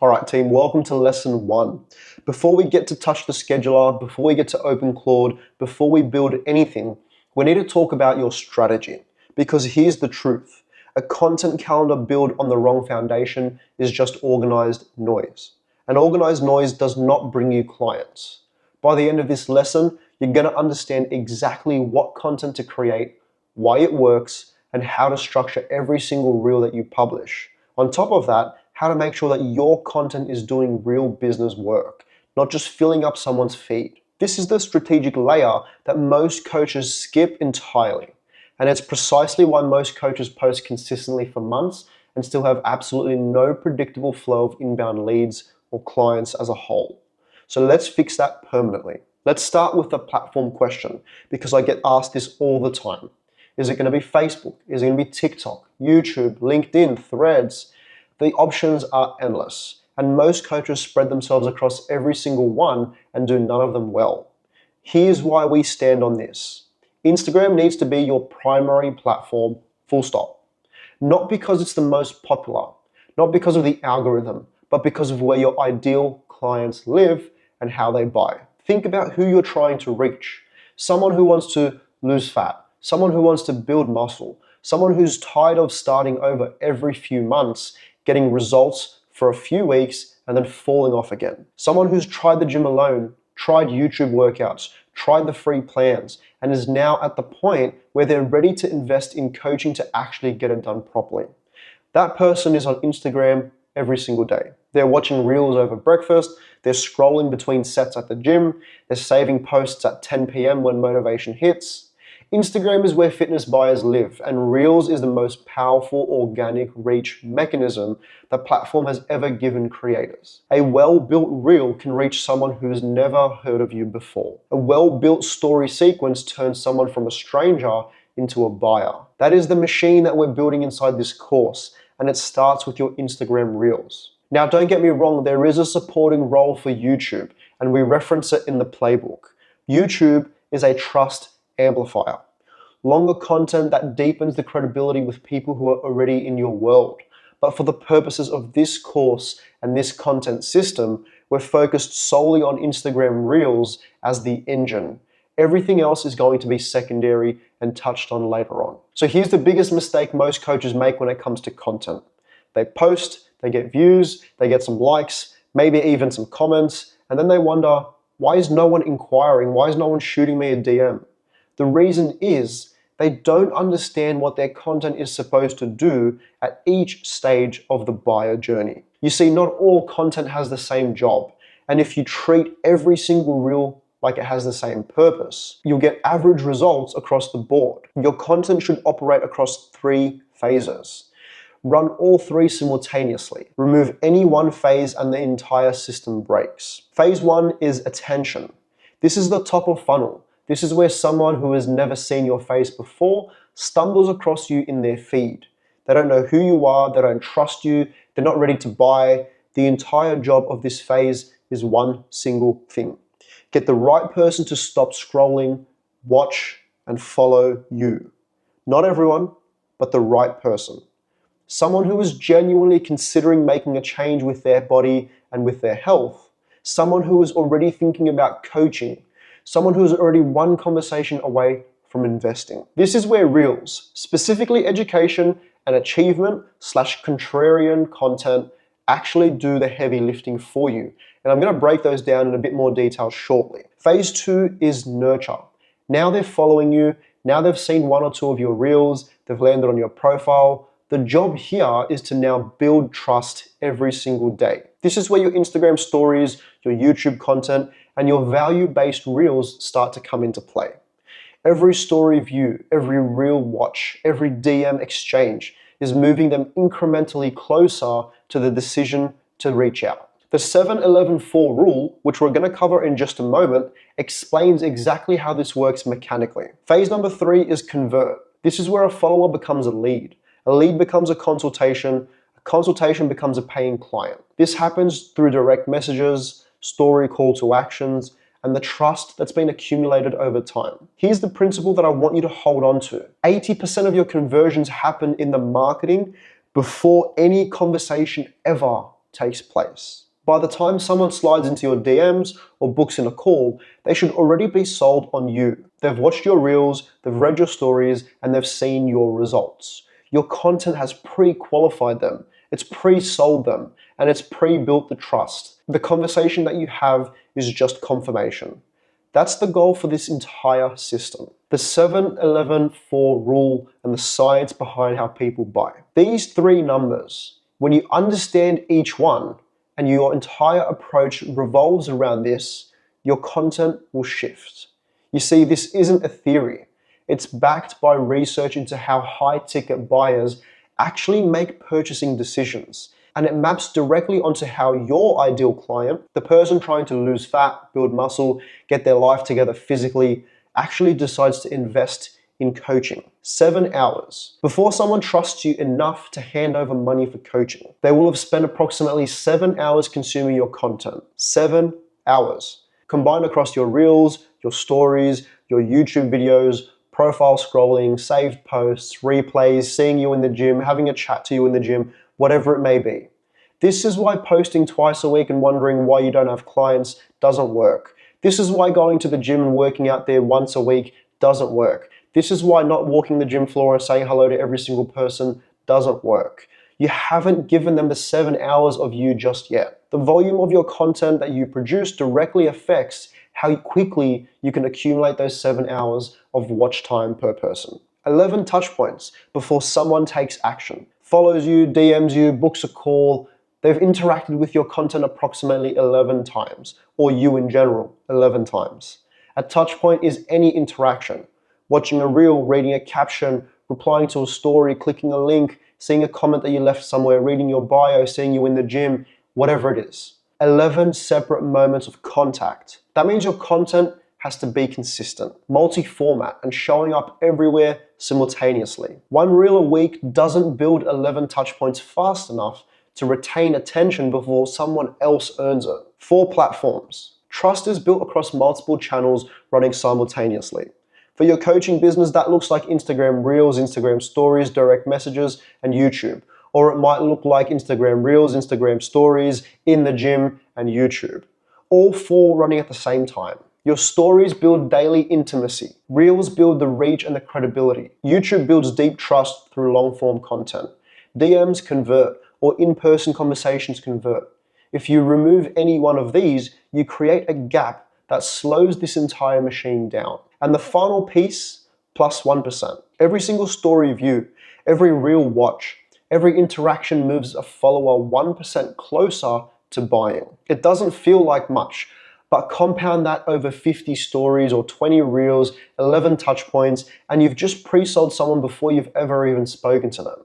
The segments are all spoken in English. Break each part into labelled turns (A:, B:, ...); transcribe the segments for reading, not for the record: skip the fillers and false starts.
A: Alright team, welcome to lesson 1. Before we get to touch the scheduler, before we get to open Claude, before we build anything, we need to talk about your strategy. Because here's the truth. A content calendar built on the wrong foundation is just organized noise. And organized noise does not bring you clients. By the end of this lesson, you're going to understand exactly what content to create, why it works, and how to structure every single reel that you publish. On top of that, how to make sure that your content is doing real business work, not just filling up someone's feed. This is the strategic layer that most coaches skip entirely. And it's precisely why most coaches post consistently for months and still have absolutely no predictable flow of inbound leads or clients as a whole. So let's fix that permanently. Let's start with the platform question, because I get asked this all the time. Is it going to be Facebook? Is it going to be TikTok, YouTube, LinkedIn, Threads? The options are endless, and most coaches spread themselves across every single one and do none of them well. Here's why we stand on this. Instagram needs to be your primary platform, full stop. Not because it's the most popular, not because of the algorithm, but because of where your ideal clients live and how they buy. Think about who you're trying to reach. Someone who wants to lose fat, someone who wants to build muscle, someone who's tired of starting over every few months, getting results for a few weeks and then falling off again. Someone who's tried the gym alone, tried YouTube workouts, tried the free plans, and is now at the point where they're ready to invest in coaching to actually get it done properly. That person is on Instagram every single day. They're watching reels over breakfast, they're scrolling between sets at the gym, they're saving posts at 10 p.m. when motivation hits. Instagram is where fitness buyers live, and Reels is the most powerful organic reach mechanism the platform has ever given creators. A well-built reel can reach someone who's never heard of you before. A well-built story sequence turns someone from a stranger into a buyer. That is the machine that we're building inside this course, and it starts with your Instagram Reels. Now, don't get me wrong, there is a supporting role for YouTube, and we reference it in the playbook. YouTube is a trust amplifier. Longer content that deepens the credibility with people who are already in your world. But for the purposes of this course and this content system, we're focused solely on Instagram Reels as the engine. Everything else is going to be secondary and touched on later on. So here's the biggest mistake most coaches make when it comes to content. They post, they get views, they get some likes, maybe even some comments, and then they wonder, why is no one inquiring? Why is no one shooting me a DM? The reason is they don't understand what their content is supposed to do at each stage of the buyer journey. You see, not all content has the same job, and if you treat every single reel like it has the same purpose, you'll get average results across the board. Your content should operate across 3 phases. Run all 3 simultaneously. Remove any one phase and the entire system breaks. Phase 1 is attention. This is the top of funnel. This is where someone who has never seen your face before stumbles across you in their feed. They don't know who you are, they don't trust you, they're not ready to buy. The entire job of this phase is one single thing. Get the right person to stop scrolling, watch, and follow you. Not everyone, but the right person. Someone who is genuinely considering making a change with their body and with their health. Someone who is already thinking about coaching. Someone who is already one conversation away from investing. This is where Reels, specifically education and achievement/contrarian content, actually do the heavy lifting for you. And I'm going to break those down in a bit more detail shortly. Phase 2 is nurture. Now they're following you. Now they've seen 1 or 2 of your Reels. They've landed on your profile. The job here is to now build trust every single day. This is where your Instagram stories, your YouTube content, and your value-based Reels start to come into play. Every story view, every reel watch, every DM exchange is moving them incrementally closer to the decision to reach out. The 7-11-4 rule, which we're going to cover in just a moment, explains exactly how this works mechanically. Phase number 3 is convert. This is where a follower becomes a lead. A lead becomes a consultation becomes a paying client. This happens through direct messages, story call to actions, and the trust that's been accumulated over time. Here's the principle that I want you to hold on to. 80% of your conversions happen in the marketing before any conversation ever takes place. By the time someone slides into your DMs or books in a call, they should already be sold on you. They've watched your reels, they've read your stories, and they've seen your results. Your content has pre-qualified them, it's pre-sold them, and it's pre-built the trust. The conversation that you have is just confirmation. That's the goal for this entire system. The 7-11-4 rule and the science behind how people buy. These three numbers, when you understand each one and your entire approach revolves around this, your content will shift. You see, this isn't a theory. It's backed by research into how high-ticket buyers actually make purchasing decisions. And it maps directly onto how your ideal client, the person trying to lose fat, build muscle, get their life together physically, actually decides to invest in coaching. 7 hours. Before someone trusts you enough to hand over money for coaching, they will have spent approximately 7 hours consuming your content. 7 hours. Combined across your reels, your stories, your YouTube videos, profile scrolling, saved posts, replays, seeing you in the gym, having a chat to you in the gym, whatever it may be. This is why posting twice a week and wondering why you don't have clients doesn't work. This is why going to the gym and working out there once a week doesn't work. This is why not walking the gym floor and saying hello to every single person doesn't work. You haven't given them the 7 hours of you just yet. The volume of your content that you produce directly affects how quickly you can accumulate those 7 hours of watch time per person. 11 touch points before someone takes action. Follows you, DMs you, books a call. They've interacted with your content approximately 11 times, or you in general, 11 times. A touch point is any interaction. Watching a reel, reading a caption, replying to a story, clicking a link, seeing a comment that you left somewhere, reading your bio, seeing you in the gym, whatever it is. 11 separate moments of contact. That means your content has to be consistent, multi-format, and showing up everywhere simultaneously. One reel a week doesn't build 11 touch points fast enough to retain attention before someone else earns it. 4 platforms. Trust is built across multiple channels running simultaneously. For your coaching business, that looks like Instagram Reels, Instagram Stories, direct messages, and YouTube. Or it might look like Instagram Reels, Instagram Stories, in the gym, and YouTube. All 4 running at the same time. Your stories build daily intimacy. Reels build the reach and the credibility. YouTube builds deep trust through long-form content. DMs convert, or in-person conversations convert. If you remove any one of these, you create a gap that slows this entire machine down. And the final piece, plus 1%. Every single story view, every reel watch, every interaction moves a follower 1% closer to buying. It doesn't feel like much, but compound that over 50 stories or 20 reels, 11 touch points, and you've just pre-sold someone before you've ever even spoken to them.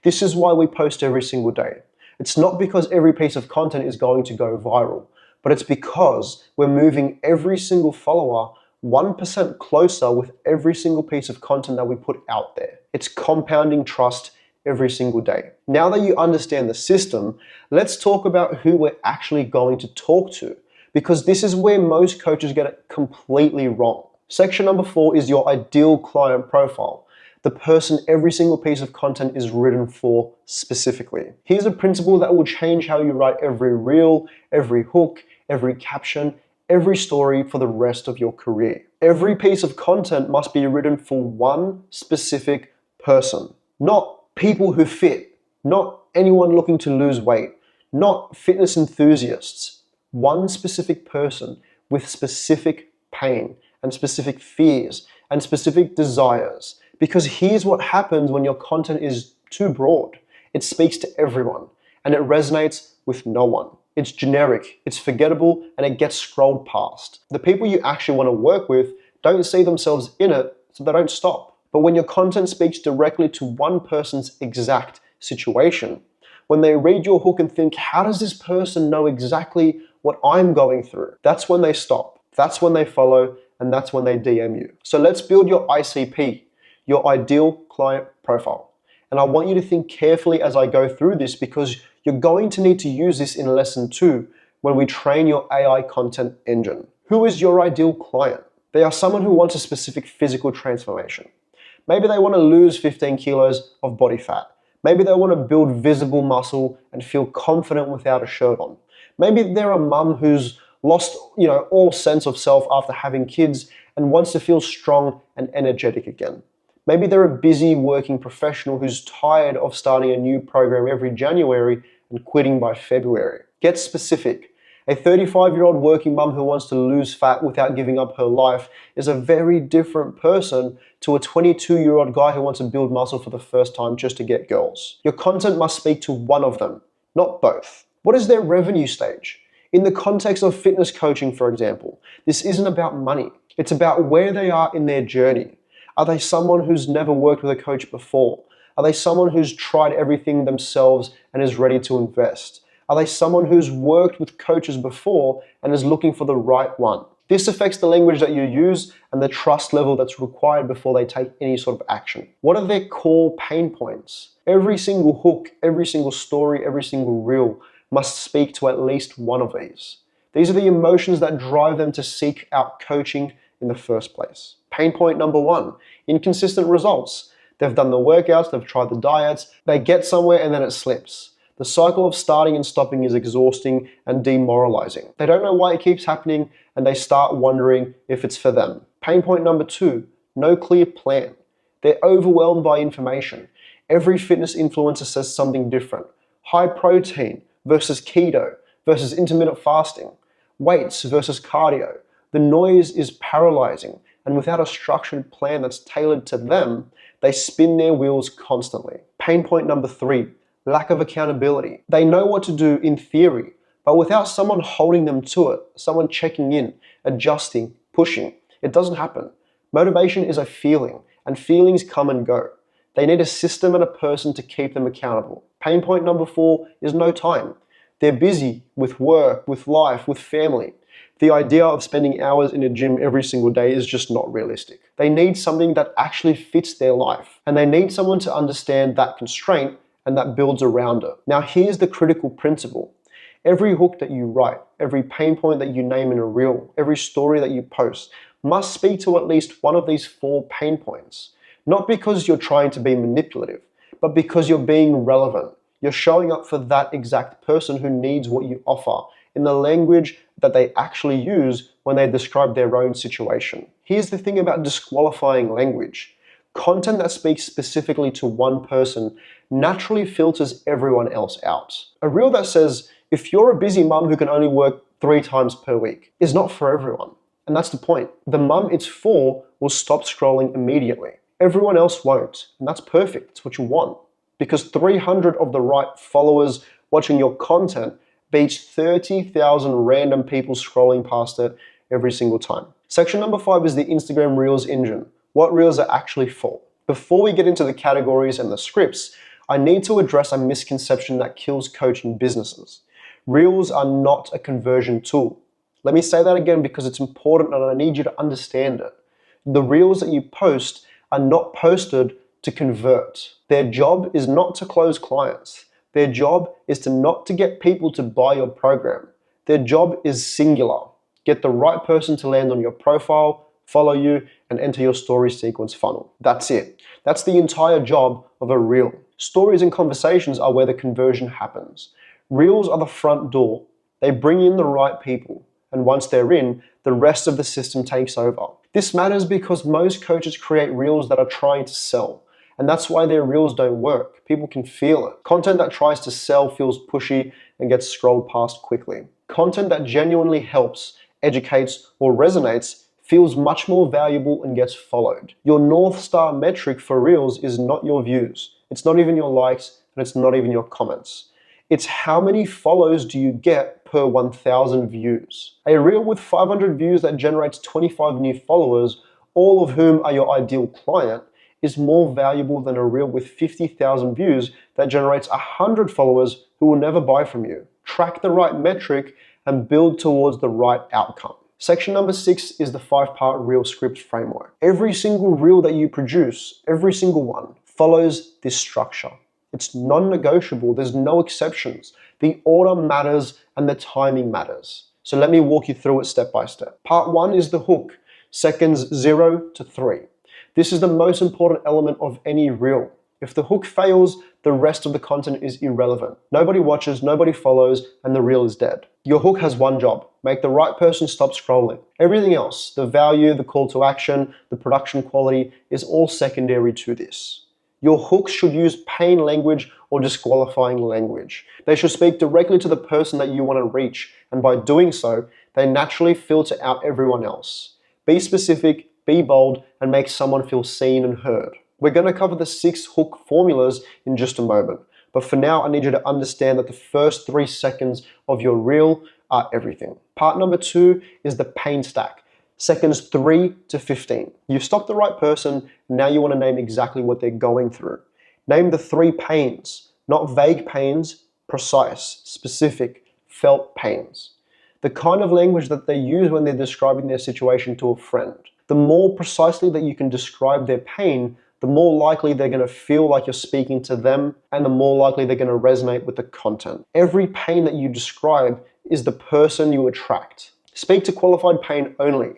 A: This is why we post every single day. It's not because every piece of content is going to go viral, but it's because we're moving every single follower 1% closer with every single piece of content that we put out there. It's compounding trust every single day. Now that you understand the system, let's talk about who we're actually going to talk to, because this is where most coaches get it completely wrong. Section number 4 is your ideal client profile, the person every single piece of content is written for specifically. Here's a principle that will change how you write every reel, every hook, every caption, every story for the rest of your career. Every piece of content must be written for one specific person, not people who fit, not anyone looking to lose weight, not fitness enthusiasts. One specific person with specific pain and specific fears and specific desires. Because here's what happens when your content is too broad. It speaks to everyone and it resonates with no one. It's generic, it's forgettable, and it gets scrolled past. The people you actually want to work with don't see themselves in it, so they don't stop. But when your content speaks directly to one person's exact situation, when they read your hook and think, how does this person know exactly what I'm going through? That's when they stop, that's when they follow, and that's when they DM you. So let's build your ICP, your ideal client profile. And I want you to think carefully as I go through this, because you're going to need to use this in lesson 2 when we train your AI content engine. Who is your ideal client? They are someone who wants a specific physical transformation. Maybe they want to lose 15 kilos of body fat. Maybe they want to build visible muscle and feel confident without a shirt on. Maybe they're a mum who's lost, all sense of self after having kids and wants to feel strong and energetic again. Maybe they're a busy working professional who's tired of starting a new program every January and quitting by February. Get specific. A 35-year-old working mum who wants to lose fat without giving up her life is a very different person to a 22-year-old guy who wants to build muscle for the first time just to get girls. Your content must speak to one of them, not both. What is their revenue stage? In the context of fitness coaching, for example, this isn't about money. It's about where they are in their journey. Are they someone who's never worked with a coach before? Are they someone who's tried everything themselves and is ready to invest? Are they someone who's worked with coaches before and is looking for the right one? This affects the language that you use and the trust level that's required before they take any sort of action. What are their core pain points? Every single hook, every single story, every single reel must speak to at least one of these. These are the emotions that drive them to seek out coaching in the first place. Pain point number one, inconsistent results. They've done the workouts, they've tried the diets, they get somewhere and then it slips. The cycle of starting and stopping is exhausting and demoralizing. They don't know why it keeps happening and they start wondering if it's for them. Pain point number two, no clear plan. They're overwhelmed by information. Every fitness influencer says something different. High protein versus keto versus intermittent fasting. Weights versus cardio. The noise is paralyzing, and without a structured plan that's tailored to them, they spin their wheels constantly. Pain point number three, lack of accountability. They know what to do in theory, but without someone holding them to it, someone checking in, adjusting, pushing, it doesn't happen. Motivation is a feeling, and feelings come and go. They need a system and a person to keep them accountable. Pain point number four is no time. They're busy with work, with life, with family. The idea of spending hours in a gym every single day is just not realistic. They need something that actually fits their life, and they need someone to understand that constraint and that builds around it. Now here's the critical principle. Every hook that you write, every pain point that you name in a reel, every story that you post must speak to at least one of these four pain points. Not because you're trying to be manipulative, but because you're being relevant. You're showing up for that exact person who needs what you offer in the language that they actually use when they describe their own situation. Here's the thing about disqualifying language. Content that speaks specifically to one person naturally filters everyone else out. A reel that says, if you're a busy mum who can only work 3 times per week, is not for everyone. And that's the point. The mum it's for will stop scrolling immediately. Everyone else won't, and that's perfect. It's what you want. Because 300 of the right followers watching your content beats 30,000 random people scrolling past it every single time. Section number 5 is the Instagram Reels engine. What Reels are actually for. Before we get into the categories and the scripts, I need to address a misconception that kills coaching businesses. Reels are not a conversion tool. Let me say that again because it's important and I need you to understand it. The Reels that you post are not posted to convert. Their job is not to close clients. Their job is not to get people to buy your program. Their job is singular. Get the right person to land on your profile, follow you, and enter your story sequence funnel. That's it. That's the entire job of a reel. Stories and conversations are where the conversion happens. Reels are the front door. They bring in the right people. And once they're in, the rest of the system takes over. This matters because most coaches create reels that are trying to sell. And that's why their reels don't work. People can feel it. Content that tries to sell feels pushy and gets scrolled past quickly. Content that genuinely helps, educates, or resonates feels much more valuable and gets followed. Your North Star metric for reels is not your views. It's not even your likes, and it's not even your comments. It's how many follows do you get per 1,000 views. A reel with 500 views that generates 25 new followers, all of whom are your ideal client, is more valuable than a reel with 50,000 views that generates 100 followers who will never buy from you. Track the right metric and build towards the right outcome. Section number 6 is the 5-part reel script framework. Every single reel that you produce, every single one, follows this structure. It's non-negotiable, there's no exceptions. The order matters and the timing matters. So let me walk you through it step by step. Part 1 is the hook, seconds 0 to 3. This is the most important element of any reel. If the hook fails, the rest of the content is irrelevant. Nobody watches, nobody follows, and the reel is dead. Your hook has one job: make the right person stop scrolling. Everything else, the value, the call to action, the production quality, is all secondary to this. Your hooks should use pain language or disqualifying language. They should speak directly to the person that you want to reach, and by doing so, they naturally filter out everyone else. Be specific, be bold, and make someone feel seen and heard. We're going to cover the 6 hook formulas in just a moment, but for now I need you to understand that the first 3 seconds of your reel are everything. Part number 2 is the pain stack. Seconds 3 to 15. You've stopped the right person, now you want to name exactly what they're going through. Name the 3 pains, not vague pains, precise, specific, felt pains. The kind of language that they use when they're describing their situation to a friend. The more precisely that you can describe their pain, the more likely they're going to feel like you're speaking to them, and the more likely they're going to resonate with the content. Every pain that you describe is the person you attract. Speak to qualified pain only,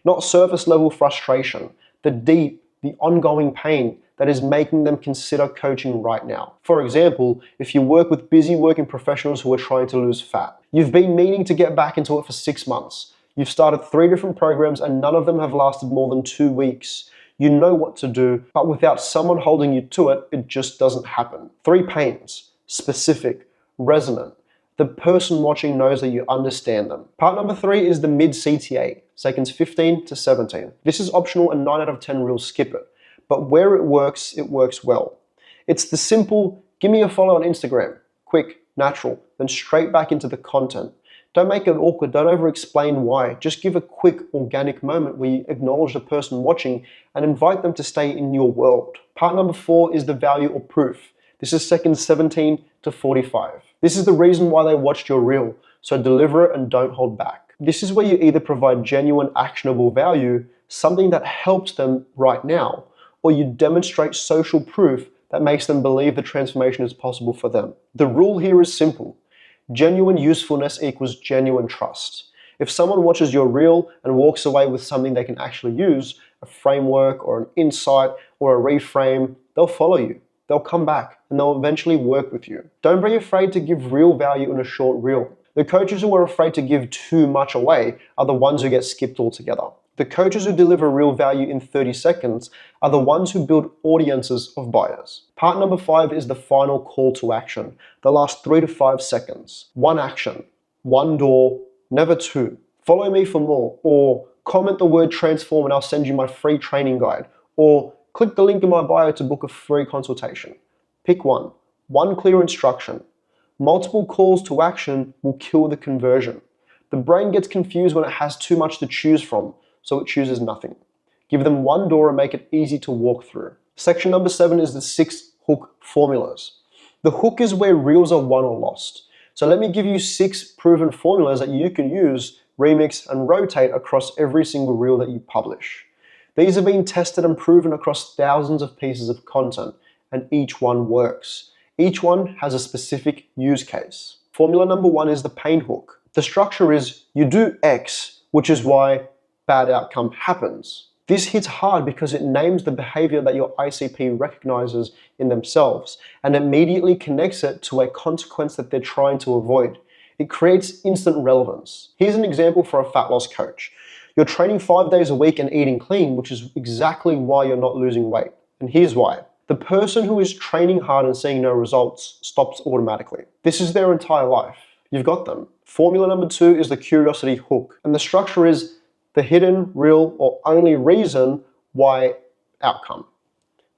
A: not surface level frustration, the deep, the ongoing pain that is making them consider coaching right now. For example, if you work with busy working professionals who are trying to lose fat, you've been meaning to get back into it for 6 months. You've started 3 different programs and none of them have lasted more than 2 weeks. You know what to do, but without someone holding you to it, it just doesn't happen. 3 pains: specific, resonant. The person watching knows that you understand them. Part number 3 is the mid-CTA, seconds 15 to 17. This is optional and 9 out of 10 reels skip it. But where it works well. It's the simple, give me a follow on Instagram. Quick, natural, then straight back into the content. Don't make it awkward, don't over-explain why. Just give a quick, organic moment where you acknowledge the person watching and invite them to stay in your world. Part number 4 is the value or proof. This is seconds 17 to 45. This is the reason why they watched your reel, so deliver it and don't hold back. This is where you either provide genuine, actionable value, something that helps them right now, or you demonstrate social proof that makes them believe the transformation is possible for them. The rule here is simple. Genuine usefulness equals genuine trust. If someone watches your reel and walks away with something they can actually use, a framework or an insight or a reframe, they'll follow you. They'll come back and they'll eventually work with you. Don't be afraid to give real value in a short reel. The coaches who are afraid to give too much away are the ones who get skipped altogether. The coaches who deliver real value in 30 seconds are the ones who build audiences of buyers. Part number 5 is the final call to action, the last 3 to 5 seconds. 1 action, 1 door, never 2. Follow me for more, or comment the word transform and I'll send you my free training guide, or click the link in my bio to book a free consultation. Pick one. 1 clear instruction. Multiple calls to action will kill the conversion. The brain gets confused when it has too much to choose from, so it chooses nothing. Give them 1 door and make it easy to walk through. Section number 7 is the 6 hook formulas. The hook is where reels are won or lost. So let me give you 6 proven formulas that you can use, remix, and rotate across every single reel that you publish. These have been tested and proven across thousands of pieces of content, and each one works. Each one has a specific use case. Formula number 1 is the pain hook. The structure is you do X, which is why bad outcome happens. This hits hard because it names the behavior that your ICP recognizes in themselves and immediately connects it to a consequence that they're trying to avoid. It creates instant relevance. Here's an example for a fat loss coach. You're training 5 days a week and eating clean, which is exactly why you're not losing weight. And here's why. The person who is training hard and seeing no results stops automatically. This is their entire life. You've got them. Formula number 2 is the curiosity hook. And the structure is the hidden, real, or only reason why outcome.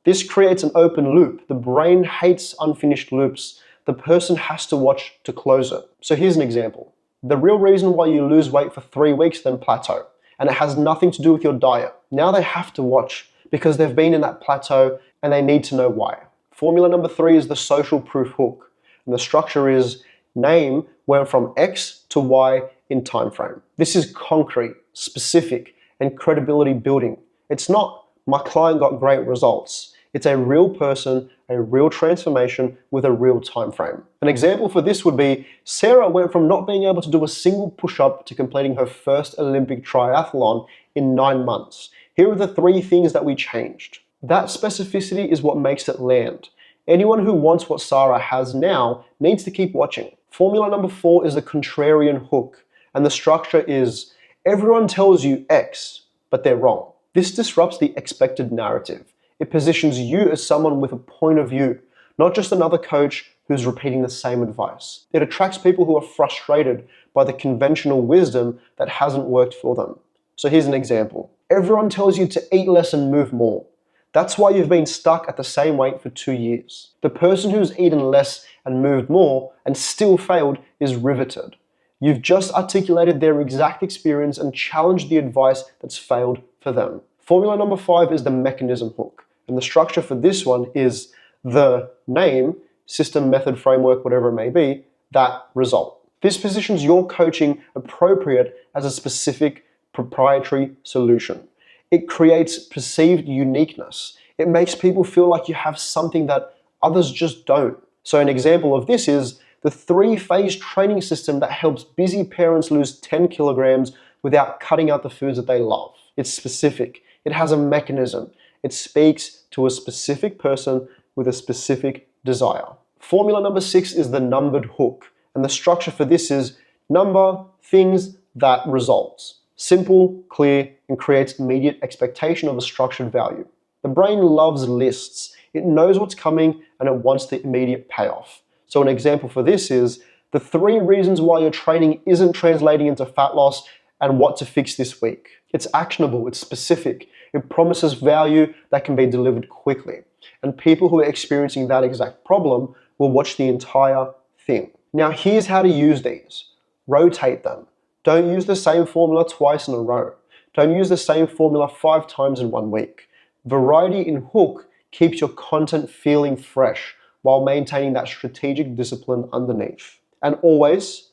A: This creates an open loop. The brain hates unfinished loops. The person has to watch to close it. So here's an example. The real reason why you lose weight for 3 weeks then plateau, and it has nothing to do with your diet. Now they have to watch because they've been in that plateau and they need to know why. Formula number 3 is the social proof hook. And the structure is name went from X to Y in time frame. This is concrete, specific, and credibility building. It's not my client got great results. It's a real person, a real transformation with a real time frame. An example for this would be Sarah went from not being able to do a single push-up to completing her first Olympic triathlon in 9 months. Here are the 3 things that we changed. That specificity is what makes it land. Anyone who wants what Sarah has now needs to keep watching. Formula number 4 is the contrarian hook, and the structure is everyone tells you X, but they're wrong. This disrupts the expected narrative. It positions you as someone with a point of view, not just another coach who's repeating the same advice. It attracts people who are frustrated by the conventional wisdom that hasn't worked for them. So here's an example. Everyone tells you to eat less and move more. That's why you've been stuck at the same weight for 2 years. The person who's eaten less and moved more and still failed is riveted. You've just articulated their exact experience and challenged the advice that's failed for them. Formula number 5 is the mechanism hook. And the structure for this one is the name, system, method, framework, whatever it may be, that result. This positions your coaching appropriate as a specific proprietary solution. It creates perceived uniqueness. It makes people feel like you have something that others just don't. So an example of this is the 3-phase training system that helps busy parents lose 10 kilograms without cutting out the foods that they love. It's specific. It has a mechanism. It speaks to a specific person with a specific desire. Formula number 6 is the numbered hook. And the structure for this is number, things, that results. Simple, clear, and creates immediate expectation of a structured value. The brain loves lists. It knows what's coming and it wants the immediate payoff. So an example for this is the 3 reasons why your training isn't translating into fat loss and what to fix this week. It's actionable, it's specific, it promises value that can be delivered quickly. And people who are experiencing that exact problem will watch the entire thing. Now here's how to use these. Rotate them. Don't use the same formula twice in a row. Don't use the same formula 5 times in 1 week. Variety in hook keeps your content feeling fresh while maintaining that strategic discipline underneath. And always,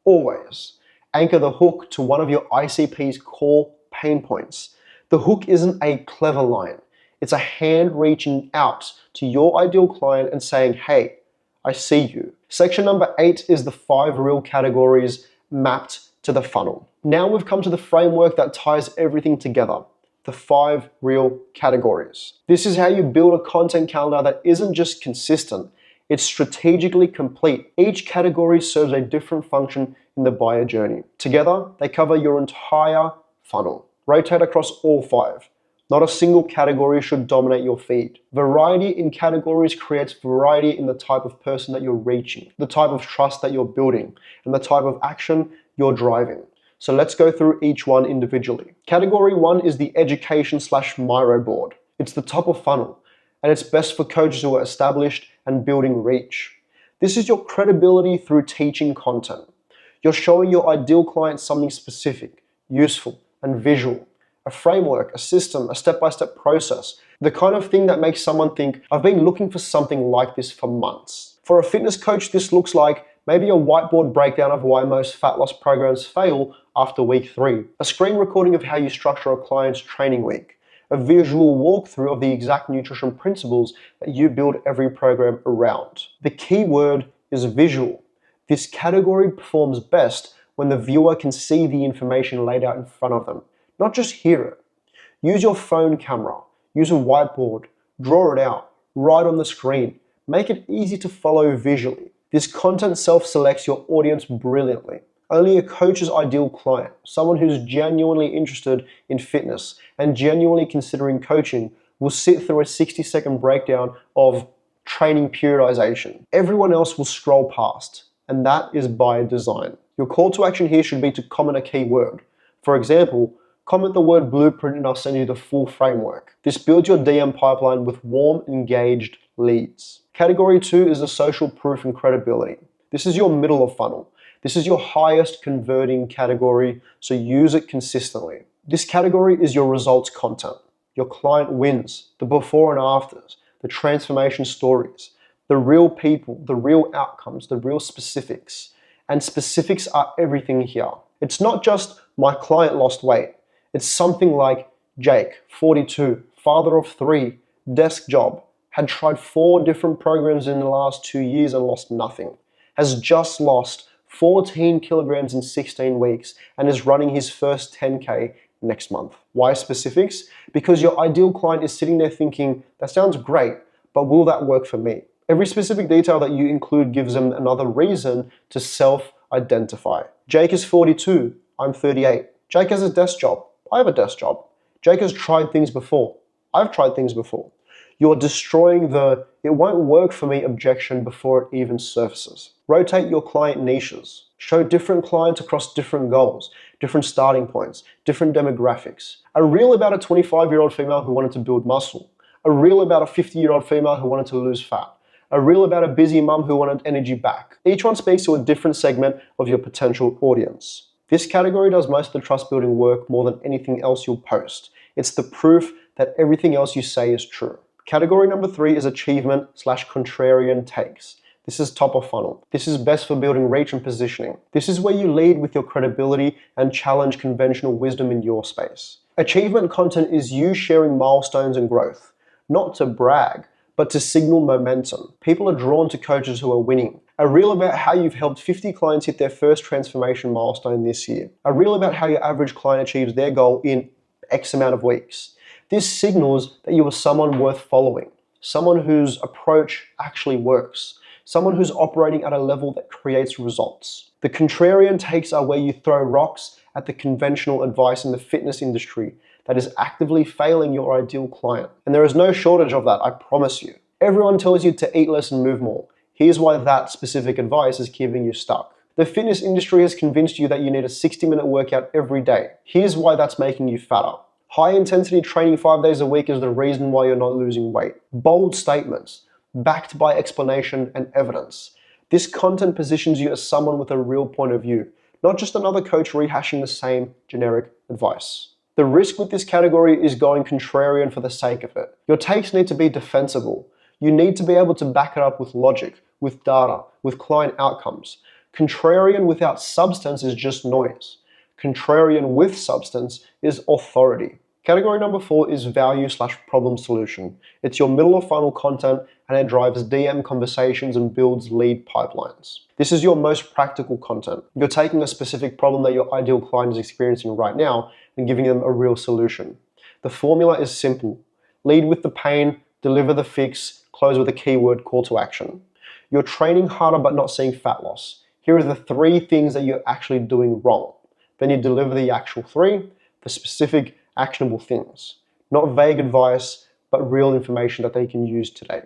A: always anchor the hook to one of your ICP's core pain points. The hook isn't a clever line. It's a hand reaching out to your ideal client and saying, hey, I see you. Section number 8 is the 5 real categories mapped to the funnel. Now we've come to the framework that ties everything together. The 5 real categories. This is how you build a content calendar that isn't just consistent, it's strategically complete. Each category serves a different function in the buyer journey. Together, they cover your entire funnel. Rotate across all 5. Not a single category should dominate your feed. Variety in categories creates variety in the type of person that you're reaching, the type of trust that you're building, and the type of action you're driving. So let's go through each one individually. Category 1 is the education/Miro board. It's the top of funnel, and it's best for coaches who are established and building reach. This is your credibility through teaching content. You're showing your ideal client something specific, useful, and visual. A framework, a system, a step-by-step process. The kind of thing that makes someone think, I've been looking for something like this for months. For a fitness coach, this looks like maybe a whiteboard breakdown of why most fat loss programs fail after week 3, a screen recording of how you structure a client's training week, a visual walkthrough of the exact nutrition principles that you build every program around. The key word is visual. This category performs best when the viewer can see the information laid out in front of them, not just hear it. Use your phone camera, use a whiteboard, draw it out, write on the screen, make it easy to follow visually. This content self-selects your audience brilliantly. Only a coach's ideal client, someone who's genuinely interested in fitness and genuinely considering coaching, will sit through a 60-second breakdown of training periodization. Everyone else will scroll past, and that is by design. Your call to action here should be to comment a key word. For example, comment the word blueprint and I'll send you the full framework. This builds your DM pipeline with warm, engaged leads. Category 2 is the social proof and credibility. This is your middle of funnel. This is your highest converting category, so use it consistently. This category is your results content. Your client wins, the before and afters, the transformation stories, the real people, the real outcomes, the real specifics. And specifics are everything here. It's not just my client lost weight. It's something like Jake, 42, father of 3, desk job, had tried 4 different programs in the last 2 years and lost nothing, has just lost 14 kilograms in 16 weeks and is running his first 10K next month. Why specifics? Because your ideal client is sitting there thinking, that sounds great, but will that work for me? Every specific detail that you include gives them another reason to self-identify. Jake is 42, I'm 38. Jake has a desk job, I have a desk job. Jake has tried things before, I've tried things before. You're destroying the "it won't work for me" objection before it even surfaces. Rotate your client niches. Show different clients across different goals, different starting points, different demographics. A reel about a 25-year-old female who wanted to build muscle. A reel about a 50-year-old female who wanted to lose fat. A reel about a busy mum who wanted energy back. Each one speaks to a different segment of your potential audience. This category does most of the trust building work more than anything else you'll post. It's the proof that everything else you say is true. Category number 3 is achievement/contrarian takes. This is top of funnel. This is best for building reach and positioning. This is where you lead with your credibility and challenge conventional wisdom in your space. Achievement content is you sharing milestones and growth, not to brag, but to signal momentum. People are drawn to coaches who are winning. A reel about how you've helped 50 clients hit their first transformation milestone this year. A reel about how your average client achieves their goal in X amount of weeks. This signals that you are someone worth following, someone whose approach actually works, someone who's operating at a level that creates results. The contrarian takes are where you throw rocks at the conventional advice in the fitness industry that is actively failing your ideal client. And there is no shortage of that, I promise you. Everyone tells you to eat less and move more. Here's why that specific advice is keeping you stuck. The fitness industry has convinced you that you need a 60-minute workout every day. Here's why that's making you fatter. High intensity training 5 days a week is the reason why you're not losing weight. Bold statements, backed by explanation and evidence. This content positions you as someone with a real point of view, not just another coach rehashing the same generic advice. The risk with this category is going contrarian for the sake of it. Your takes need to be defensible. You need to be able to back it up with logic, with data, with client outcomes. Contrarian without substance is just noise. Contrarian with substance is authority. Category number 4 is value/problem solution. It's your middle of funnel content and it drives DM conversations and builds lead pipelines. This is your most practical content. You're taking a specific problem that your ideal client is experiencing right now and giving them a real solution. The formula is simple. Lead with the pain, deliver the fix, close with a keyword call to action. You're training harder but not seeing fat loss. Here are the 3 things that you're actually doing wrong. Then you deliver the actual 3, the specific actionable things. Not vague advice, but real information that they can use today.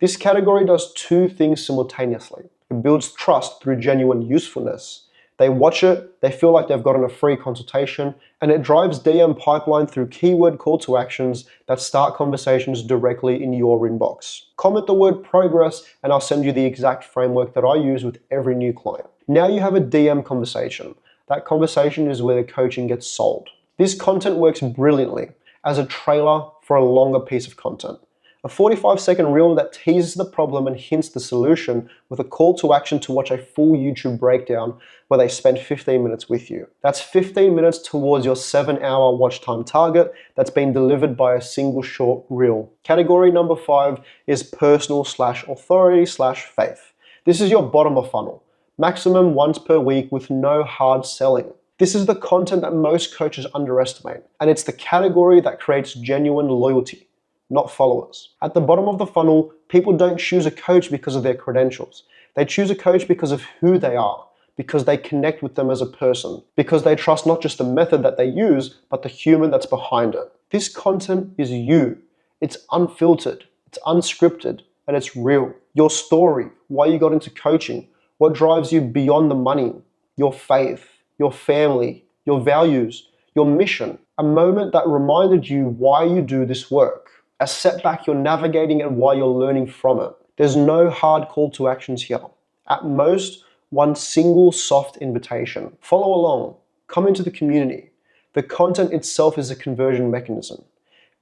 A: This category does 2 things simultaneously. It builds trust through genuine usefulness. They watch it, they feel like they've gotten a free consultation, and it drives DM pipeline through keyword call to actions that start conversations directly in your inbox. Comment the word progress and I'll send you the exact framework that I use with every new client. Now you have a DM conversation. That conversation is where the coaching gets sold. This content works brilliantly as a trailer for a longer piece of content. A 45-second reel that teases the problem and hints the solution with a call to action to watch a full YouTube breakdown where they spend 15 minutes with you. That's 15 minutes towards your 7-hour watch time target that's been delivered by a single short reel. Category number 5 is personal/authority/faith. This is your bottom of funnel. Maximum once per week with no hard selling. This is the content that most coaches underestimate, and it's the category that creates genuine loyalty, not followers. At the bottom of the funnel, people don't choose a coach because of their credentials. They choose a coach because of who they are, because they connect with them as a person, because they trust not just the method that they use, but the human that's behind it. This content is you. It's unfiltered, it's unscripted, and it's real. Your story, why you got into coaching, what drives you beyond the money, your faith, your family, your values, your mission, a moment that reminded you why you do this work, a setback you're navigating and why you're learning from it. There's no hard call to actions here. At most, one single soft invitation. Follow along, come into the community. The content itself is a conversion mechanism.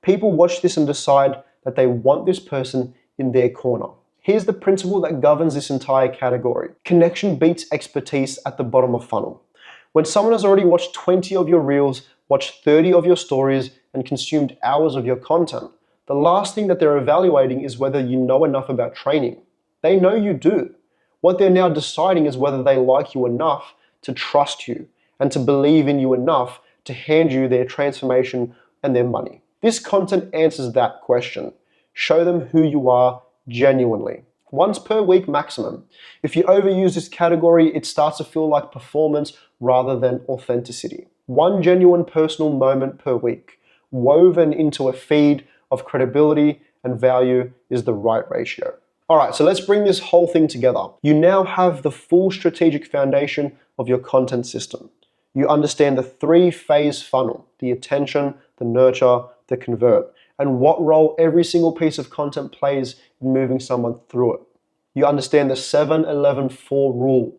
A: People watch this and decide that they want this person in their corner. Here's the principle that governs this entire category. Connection beats expertise at the bottom of funnel. When someone has already watched 20 of your reels, watched 30 of your stories, and consumed hours of your content, the last thing that they're evaluating is whether you know enough about training. They know you do. What they're now deciding is whether they like you enough to trust you and to believe in you enough to hand you their transformation and their money? This content answers that question. Show them who you are genuinely. Once per week maximum. If you overuse this category, it starts to feel like performance rather than authenticity. One genuine personal moment per week, woven into a feed of credibility and value, is the right ratio. All right, so let's bring this whole thing together. You now have the full strategic foundation of your content system. You understand the 3-phase funnel: the attention, the nurture, the convert, and what role every single piece of content plays in moving someone through it. You understand the 7-11-4 rule: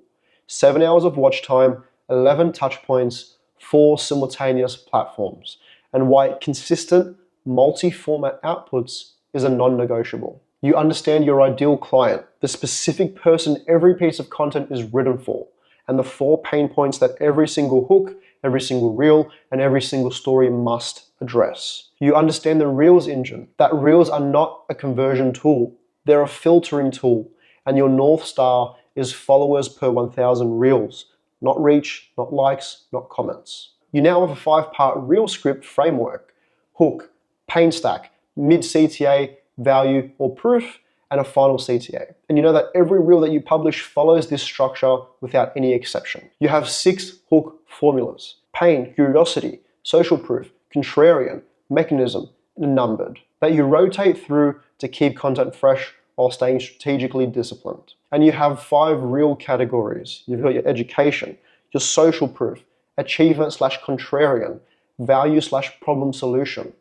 A: 7 hours of watch time, 11 touch points, 4 simultaneous platforms, and why consistent multi-format outputs is a non-negotiable. You understand your ideal client, the specific person every piece of content is written for, and the 4 pain points that every single hook, every single reel, and every single story must address. You understand the Reels engine, that Reels are not a conversion tool, they're a filtering tool, and your North Star is followers per 1,000 Reels, not reach, not likes, not comments. You now have a 5-part Reel script framework: hook, pain stack, mid-CTA, value or proof, and a final CTA. And you know that every reel that you publish follows this structure without any exception. You have 6 hook formulas: pain, curiosity, social proof, contrarian, mechanism, and numbered, that you rotate through to keep content fresh while staying strategically disciplined. And you have 5 real categories. You've got your education, your social proof, achievement/contrarian, value/problem solution,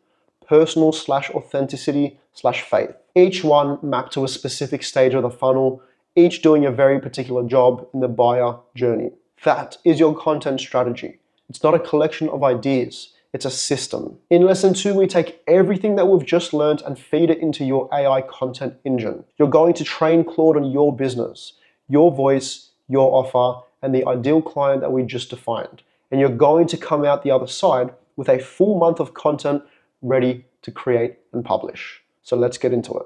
A: personal/authenticity/faith. Each one mapped to a specific stage of the funnel, each doing a very particular job in the buyer journey. That is your content strategy. It's not a collection of ideas, it's a system. In lesson 2, we take everything that we've just learned and feed it into your AI content engine. You're going to train Claude on your business, your voice, your offer, and the ideal client that we just defined. And you're going to come out the other side with a full month of content ready to create and publish. So let's get into it.